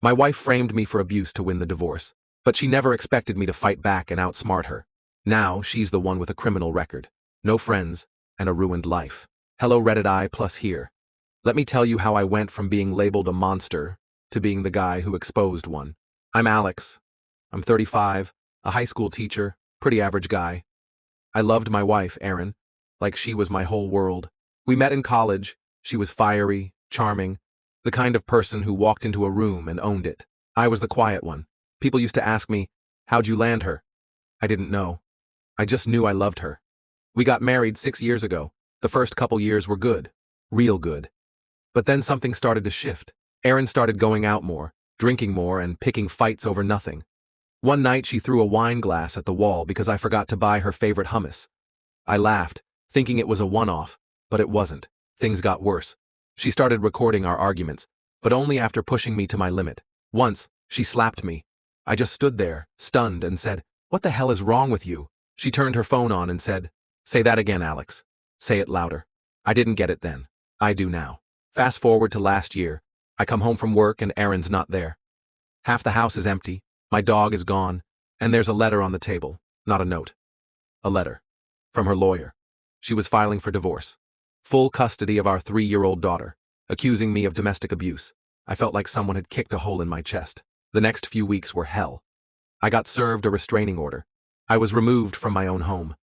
My wife framed me for abuse to win the divorce, but she never expected me to fight back and outsmart her. Now, she's the one with a criminal record, no friends, and a ruined life. Hello Reddit I plus here. Let me tell you how I went from being labeled a monster to being the guy who exposed one. I'm Alex. I'm 35, a high school teacher, pretty average guy. I loved my wife, Erin, like she was my whole world. We met in college. She was fiery, charming, the kind of person who walked into a room and owned it. I was the quiet one. People used to ask me, "How'd you land her?" I didn't know. I just knew I loved her. We got married 6 years ago. The first couple years were good. Real good. But then something started to shift. Erin started going out more, drinking more, and picking fights over nothing. One night she threw a wine glass at the wall because I forgot to buy her favorite hummus. I laughed, thinking it was a one-off, but it wasn't. Things got worse. She started recording our arguments, but only after pushing me to my limit. Once, she slapped me. I just stood there, stunned, and said, "What the hell is wrong with you?" She turned her phone on and said, "Say that again, Alex. Say it louder." I didn't get it then. I do now. Fast forward to last year. I come home from work and Erin's not there. Half the house is empty, my dog is gone, and there's a letter on the table, not a note. A letter. From her lawyer. She was filing for divorce. Full custody of our 3-year-old daughter, accusing me of domestic abuse. I felt like someone had kicked a hole in my chest. The next few weeks were hell. I got served a restraining order. I was removed from my own home.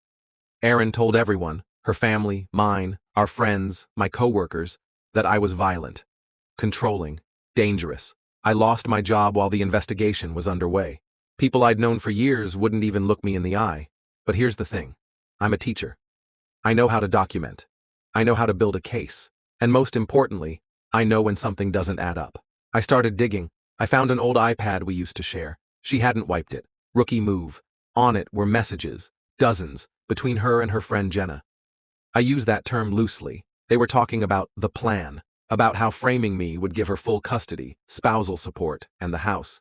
Erin told everyone, her family, mine, our friends, my coworkers, that I was violent, controlling, dangerous. I lost my job while the investigation was underway. People I'd known for years wouldn't even look me in the eye. But here's the thing. I'm a teacher. I know how to document. I know how to build a case. And most importantly, I know when something doesn't add up. I started digging. I found an old iPad we used to share. She hadn't wiped it. Rookie move. On it were messages, dozens, between her and her friend Jenna. I use that term loosely. They were talking about the plan, about how framing me would give her full custody, spousal support, and the house.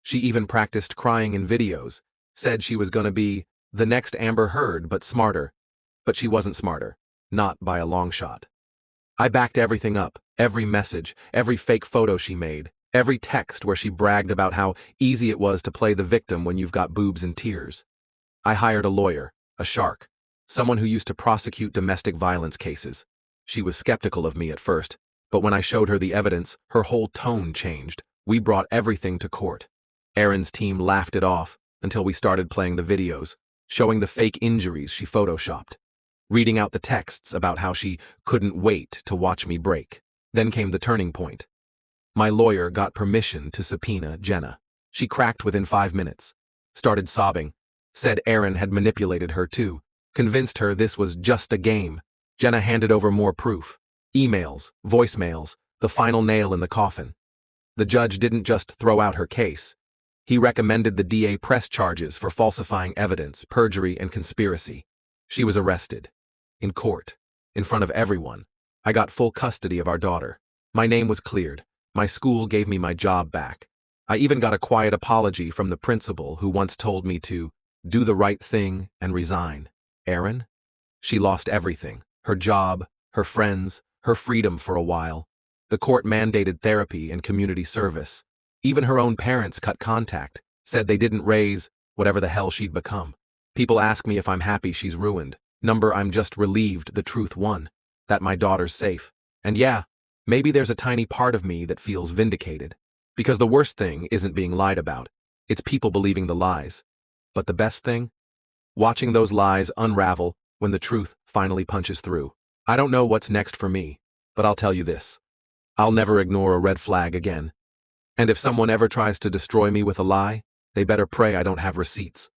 She even practiced crying in videos, said she was gonna be the next Amber Heard but smarter. But she wasn't smarter. Not by a long shot. I backed everything up, every message, every fake photo she made, every text where she bragged about how easy it was to play the victim when you've got boobs and tears. I hired a lawyer, a shark, someone who used to prosecute domestic violence cases. She was skeptical of me at first, but when I showed her the evidence, her whole tone changed. We brought everything to court. Erin's team laughed it off until we started playing the videos, showing the fake injuries she photoshopped, reading out the texts about how she couldn't wait to watch me break. Then came the turning point. My lawyer got permission to subpoena Jenna. She cracked within 5 minutes, started sobbing, said Erin had manipulated her too, convinced her this was just a game. Jenna handed over more proof. Emails, voicemails, the final nail in the coffin. The judge didn't just throw out her case. He recommended the DA press charges for falsifying evidence, perjury, and conspiracy. She was arrested. In court. In front of everyone. I got full custody of our daughter. My name was cleared. My school gave me my job back. I even got a quiet apology from the principal who once told me to do the right thing and resign. Erin? She lost everything. Her job, her friends, her freedom for a while. The court mandated therapy and community service. Even her own parents cut contact, said they didn't raise whatever the hell she'd become. People ask me if I'm happy she's ruined. I'm just relieved the truth won, that my daughter's safe. And yeah, maybe there's a tiny part of me that feels vindicated. Because the worst thing isn't being lied about. It's people believing the lies. But the best thing? Watching those lies unravel when the truth finally punches through. I don't know what's next for me, but I'll tell you this. I'll never ignore a red flag again. And if someone ever tries to destroy me with a lie, they better pray I don't have receipts.